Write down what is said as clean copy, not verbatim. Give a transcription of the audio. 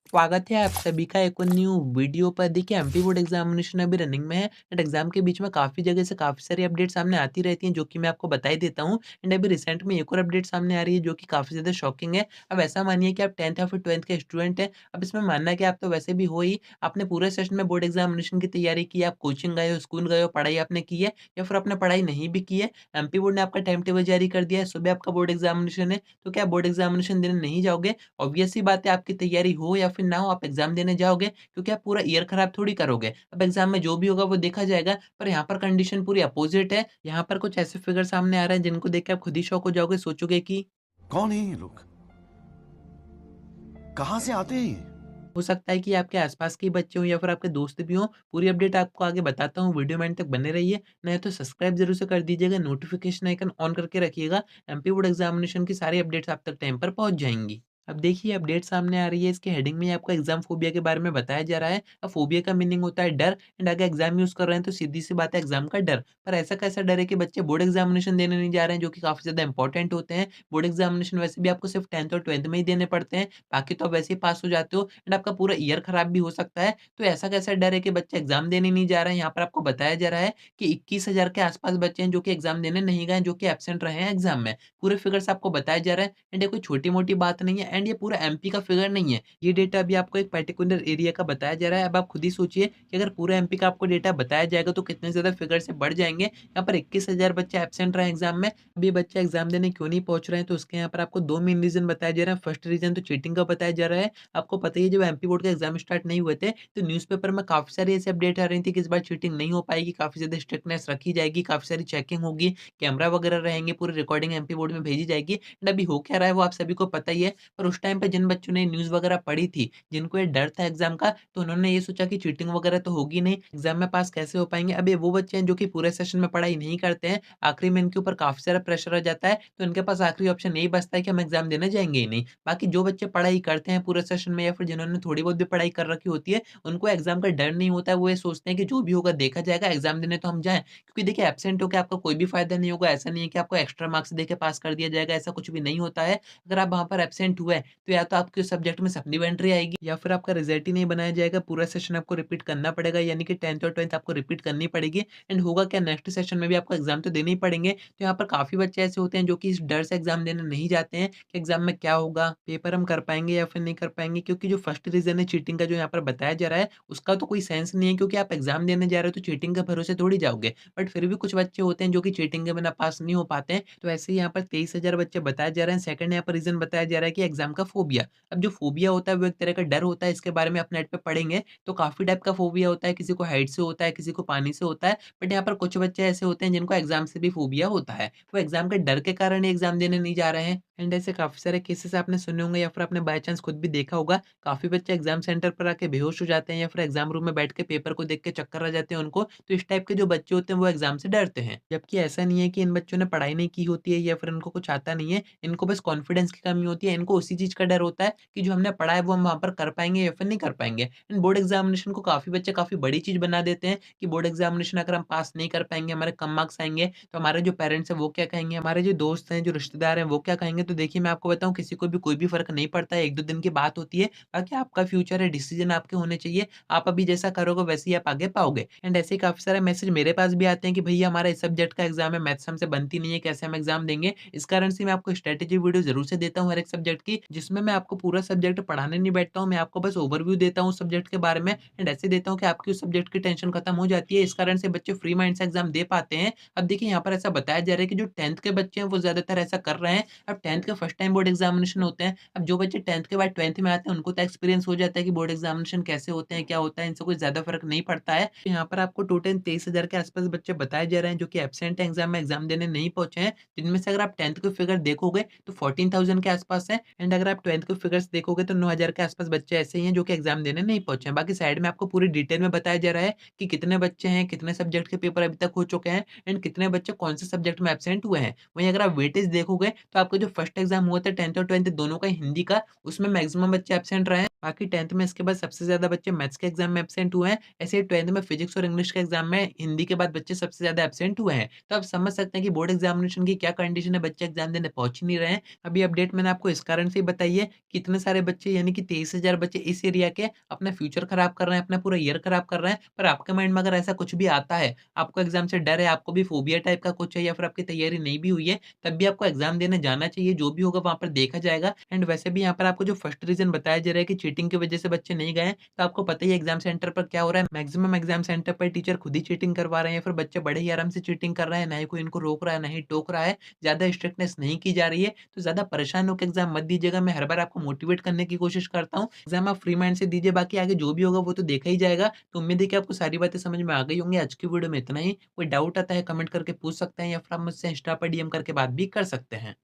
स्वागत है आप सभी का एक और न्यू वीडियो पर। देखिए एमपी बोर्ड एग्जामिनेशन अभी रनिंग में है एंड एग्जाम के बीच में काफ़ी जगह से काफ़ी सारी अपडेट सामने आती रहती हैं जो कि मैं आपको बता ही देता हूँ। एंड अभी रिसेंट में एक और अपडेट सामने आ रही है जो कि काफ़ी ज़्यादा शॉकिंग है। अब ऐसा मानिए कि आप 10th या फिर 12th के स्टूडेंट हैं। अब इसमें मानना है कि आप तो वैसे भी हो ही, आपने पूरे सेशन में बोर्ड एग्जामिनेशन की तैयारी की, आप कोचिंग गए हो, स्कूल गए हो, पढ़ाई आपने की है या फिर आपने पढ़ाई नहीं भी की है। एमपी बोर्ड ने आपका टाइम टेबल जारी कर दिया है, सुबह आपका बोर्ड एग्जामिनेशन है, तो क्या आप बोर्ड एग्जामिनेशन देने नहीं जाओगे? ऑब्वियस सी बात है, आपकी तैयारी हो या फिर ना हो, आप एग्ज़ाम देने जाओगे क्योंकि आप पूरा ईयर खराब थोड़ी करोगे। अब एग्ज़ाम में जो भी होगा वो देखा जाएगा, पर यहाँ पर कंडीशन पूरी अपोज़िट है। यहाँ पर कुछ ऐसे फिगर सामने आ रहे हैं जिनको देख के आप खुद ही शॉक हो जाओगे, सोचोगे कि कौन है ये लोग? कहाँ से आते हैं ये? हो सकता है कि आपके आस-पास के ही बच्चे हों या फिर आपके दोस्त भी हों। पूरी अपडेट आपको आगे बताता हूँ, वीडियो में एंड तक बने रहिए। नहीं तो सब्सक्राइब ज़रूर से कर दीजिएगा, नोटिफ़िकेशन आइकन ऑन करके रखिएगा। एमपी बोर्ड एग्ज़ामिनेशन की सारी अपडेट्स आप तक टाइम पर पहुँच जाएँगी। अब देखिए अपडेट सामने आ रही है, इसके हेडिंग में आपको एग्ज़ाम फ़ोबिया के बारे में बताया जा रहा है। अब फ़ोबिया का मीनिंग होता है डर एंड अगर एग्ज़ाम यूज़ कर रहे हैं तो सीधी-सी बात है एग्ज़ाम का डर। पर ऐसा कैसा डर है कि बच्चे बोर्ड एग्ज़ामिनेशन देने नहीं जा रहे हैं जो कि काफ़ी ज़्यादा इंपॉर्टेंट होते हैं। बोर्ड एग्ज़ामिनेशन वैसे भी आपको सिर्फ़ 10th और 12th में ही देने पड़ते हैं, बाकी तो आप वैसे ही पास हो जाते हो एंड आपका पूरा ईयर खराब भी हो सकता है। तो ऐसा कैसा डर है कि बच्चे एग्ज़ाम देने नहीं जा रहे हैं? यहाँ पर आपको बताया जा रहा है कि 21,000 के आस-पास बच्चे हैं जो कि एग्ज़ाम देने नहीं गए, जो कि एब्सेंट रहे हैं एग्ज़ाम में। पूरे फिगर्स आपको बताया जा रहा है एंड ये कोई छोटी-मोटी बात नहीं है एंड ये पूरा एमपी का फिगर नहीं है। ये डेटा अभी आपको एक पर्टिकुलर एरिया का बताया जा रहा है। अब आप खुद ही सोचिए कि अगर पूरे एमपी का आपको डेटा बताया जाएगा तो कितने ज़्यादा फिगर से बढ़ जाएँगे। यहाँ पर 21,000 बच्चे एब्सेंट रहे हैं एग्ज़ाम में। अब ये बच्चे एग्ज़ाम देने क्यों नहीं पहुँच रहे हैं? तो उसके यहाँ पर आपको 2 मेन रीज़न बताए जा रहे हैं। फर्स्ट रीज़न तो चीटिंग का बताया जा रहा है। आपको पता ही है जब एमपी बोर्ड के एग्ज़ाम स्टार्ट नहीं हुए थे, तो न्यूज़पेपर में काफ़ी सारी ऐसी अपडेट आ रही थी कि इस बार चीटिंग नहीं हो पाएगी, काफ़ी ज़्यादा स्ट्रिक्टनेस रखी जाएगी, काफ़ी सारी चेकिंग होगी, कैमरा वगैरह रहेंगे, पूरी रिकॉर्डिंग एमपी बोर्ड में भेजी जाएगी। एंड अभी हो क्या रहा है वो आप सभी को पता ही है। पर उस टाइम पे जिन बच्चों ने न्यूज़ वगैरह पढ़ी थी, जिनको ये डर था एग्ज़ाम का, तो उन्होंने ये सोचा कि चीटिंग वगैरह तो होगी नहीं, एग्ज़ाम में पास कैसे हो पाएँगे? अब ये वो बच्चे हैं जो कि पूरे सेशन में पढ़ाई नहीं करते हैं, आखिरी में इनके ऊपर काफ़ी सारा प्रेशर आ जाता है, तो इनके पास आखिरी ऑप्शन यही बचता है कि हम एग्ज़ाम देने जाएँगे ही नहीं। बाकी जो बच्चे पढ़ाई करते हैं पूरे सेशन में या फिर जिन्होंने थोड़ी बहुत भी पढ़ाई कर रखी होती है, उनको एग्ज़ाम का डर नहीं होता है। वो ये सोचते हैं कि जो भी होगा देखा जाएगा, एग्ज़ाम देने तो हम जाएँ। क्योंकि देखिए एब्सेंट होके आपका कोई भी फ़ायदा नहीं होगा। ऐसा नहीं है कि आपको एक्स्ट्रा मार्क्स देके पास कर दिया जाएगा, ऐसा कुछ भी नहीं होता है। अगर आप वहाँ पर एब्सेंट हुए, तो या तो आपके उस सब्जेक्ट में सप्लीमेंट्री आएगी या फिर आपका रिज़ल्ट ही नहीं बनाया जाएगा। पूरा सेशन आपको रिपीट करना पड़ेगा, यानी कि 10th और 12th आपको रिपीट करनी पड़ेगी। एंड होगा क्या, नेक्स्ट सेशन में भी आपको एग्ज़ाम तो देने ही पड़ेंगे। तो यहाँ पर काफ़ी बच्चे ऐसे होते हैं जो कि इस डर से एग्ज़ाम देने नहीं जाते हैं कि एग्ज़ाम में क्या होगा, पेपर हम कर पाएँगे या फिर नहीं कर पाएँगे। क्योंकि जो फर्स्ट रीज़न है चीटिंग का जो यहाँ पर बताया जा रहा है, उसका तो कोई सेंस नहीं है क्योंकि आप एग्ज़ाम देने जा रहे हो तो चीटिंग के भरोसे थोड़ी जाओगे। बट फिर भी कुछ बच्चे होते हैं जो कि चीटिंग के बिना पास नहीं हो पाते हैं। तो ऐसे ही यहाँ पर 23,000 बच्चे बताए जा रहे हैं। सेकंड यहाँ पर रीज़न बताया जा रहा है कि एग्ज़ाम का फ़ोबिया। अब जो फ़ोबिया होता है वो एक तरह का डर होता है, इसके बारे में आप नेट पे पढ़ेंगे तो काफ़ी टाइप का फ़ोबिया होता है, किसी को हाइट से होता है, किसी को पानी से होता है। बट यहाँ पर कुछ बच्चे ऐसे होते हैं जिनको एग्ज़ाम से भी फ़ोबिया होता है। वो एग्ज़ाम के डर के कारण ही एग्ज़ाम देने नहीं जा रहे हैं। एंड ऐसे काफ़ी सारे केसेस आपने सुने होंगे या फिर आपने बाय चांस खुद भी देखा होगा। काफ़ी बच्चे एग्ज़ाम सेंटर पर आके बेहोश हो जाते हैं या फिर एग्ज़ाम रूम में बैठ के पेपर को देख के चक्कर आ जाते हैं उनको। तो इस टाइप के जो बच्चे होते हैं वो एग्ज़ाम से डरते हैं। जबकि ऐसा नहीं है कि इन बच्चों ने पढ़ाई नहीं की होती है या फिर इनको कुछ आता नहीं है। इनको बस कॉन्फिडेंस की कमी होती है। इनको उसी चीज़ का डर होता है कि जो हमने पढ़ा है वो हम वहाँ पर कर पाएँगे या फिर नहीं कर पाएँगे। एंड बोर्ड एग्ज़ामिनेशन को काफ़ी बच्चे काफ़ी बड़ी चीज़ बना देते हैं कि बोर्ड एग्ज़ामिनेशन अगर हम पास नहीं कर पाएँगे, हमारे कम मार्क्स आएँगे, तो हमारे जो पेरेंट्स हैं वो क्या कहेंगे, हमारे जो दोस्त हैं, जो रिश्तेदार हैं वो क्या कहेंगे। तो देखिए मैं आपको बताऊँ, किसी को भी कोई भी फ़र्क नहीं पड़ता है, 1-2 दिन की बात होती है। बाकी आपका फ्यूचर है, डिसीज़न आपके होने चाहिए। आप अभी जैसा करोगे वैसे ही आप आगे पाओगे। एंड ऐसे ही काफ़ी सारे मैसेज मेरे पास भी आते हैं कि भैया हमारा इस सब्जेक्ट का एग्ज़ाम है, मैथ्स हमसे बनती नहीं है, कैसे हम एग्ज़ाम देंगे? इस कारण से मैं आपको स्ट्रैटेजी वीडियो ज़रूर से देता हूँ हर एक सब्जेक्ट की, जिसमें मैं आपको पूरा सब्जेक्ट पढ़ाने नहीं बैठता हूँ, मैं आपको बस ओवरव्यू देता हूँ उस सब्जेक्ट के बारे में एंड ऐसे देता हूँ कि आपकी उस सब्जेक्ट की टेंशन खत्म हो जाती है। इस कारण से बच्चे फ्री माइंड से एग्ज़ाम दे पाते हैं। अब देखिए यहाँ पर ऐसा बताया जा रहा है कि जो 10th के बच्चे हैं वो ज़्यादातर ऐसा कर रहे हैं। अब 10th के फर्स्ट टाइम बोर्ड एग्ज़ामिनेशन होते हैं। अब जो बच्चे 10th के बाद 12th में आते हैं उनको तो एक्सपीरियंस हो जाता है कि बोर्ड एग्ज़ामिनेशन कैसे होते हैं, क्या होता है, इनसे कुछ ज़्यादा फ़र्क नहीं पड़ता है। तो यहाँ पर आपको टोटल 23,000 के आस-पास बच्चे बताए जा रहे हैं जो कि एब्सेंट हैं एग्ज़ाम में, एग्ज़ाम देने नहीं पहुँचे हैं। जिनमें से अगर आप 10th के फिगर देखोगे तो 14,000 के आस-पास है एंड अगर आप 12th के फिगर्स देखोगे तो 9,000 के आस-पास बच्चे ऐसे ही हैं जो कि एग्ज़ाम देने नहीं पहुँचे हैं। बाकी साइड में आपको पूरी डिटेल में बताया जा रहा है कि कितने बच्चे हैं, कितने सब्जेक्ट के पेपर अभी तक हो चुके हैं एंड कितने बच्चे कौन से सब्जेक्ट में एब्सेंट हुए हैं। वहीं अगर आप वेटेज देखोगे तो आपका जो फर्स्ट एग्ज़ाम हुआ था 10th और 12th दोनों का हिंदी का, उसमें मैक्सिमम बच्चे एब्सेंट रहे हैं। बाकी 10th में इसके बाद सबसे ज़्यादा बच्चे मैथ्स के एग्ज़ाम में एब्सेंट हुए हैं। ऐसे ही 12th में फिजिक्स और इंग्लिश के एग्ज़ाम में हिंदी के बाद बच्चे सबसे ज़्यादा एब्सेंट हुए हैं। तो आप समझ सकते हैं कि बोर्ड एग्ज़ामिनेशन की क्या कंडीशन है, बच्चे एग्ज़ाम देने पहुँच ही नहीं रहे हैं। अभी अपडेट मैंने आपको इस कारण से से ही बताइए कि इतने सारे बच्चे यानी कि 23,000 बच्चे इस एरिया के अपना फ्यूचर खराब कर रहे हैं, अपना पूरा ईयर खराब कर रहे हैं, पर आपके माइंड में अगर ऐसा कुछ भी आता है, आपको एग्ज़ाम से डर है, आपको भी फ़ोबिया टाइप का कुछ है या फिर आपकी तैयारी नहीं भी हुई है, तब भी आपको एग्ज़ाम देने जाना चाहिए, जो भी होगा वहाँ पर देखा जाएगा। एंड वैसे भी यहाँ पर आपको जो फर्स्ट रीज़न बताया जा रहा है कि चीटिंग की वज़ह से बच्चे नहीं गए हैं, तो आपको पता ही है एग्ज़ाम सेंटर पर क्या हो रहा है, मैक्सिमम एग्ज़ाम सेंटर पर टीचर खुद ही चीटिंग करवा रहे हैं या फिर बच्चे बड़े ही आराम से चीटिंग कर रहे हैं, ना ही कोई इनको रोक रहा है, ना ही टोक रहा है, ज़्यादा स्ट्रिक्टनेस नहीं की जा रही है, तो ज़्यादा परेशान होके एग्ज़ाम मत दीजिएगा। मैं हर बार आपको मोटिवेट करने की कोशिश करता हूँ, एग्ज़ाम आप फ्री माइंड से दीजिए, बाकी आगे जो भी होगा वो तो देखा ही जाएगा। तो उम्मीद है कि आपको सारी बातें समझ में आ गई होंगी। आज की वीडियो में इतना ही। कोई डाउट आता है कमेंट करके पूछ सकते हैं या फिर आप मुझसे इंस्टा पर डीएम करके बात भी कर सकते हैं।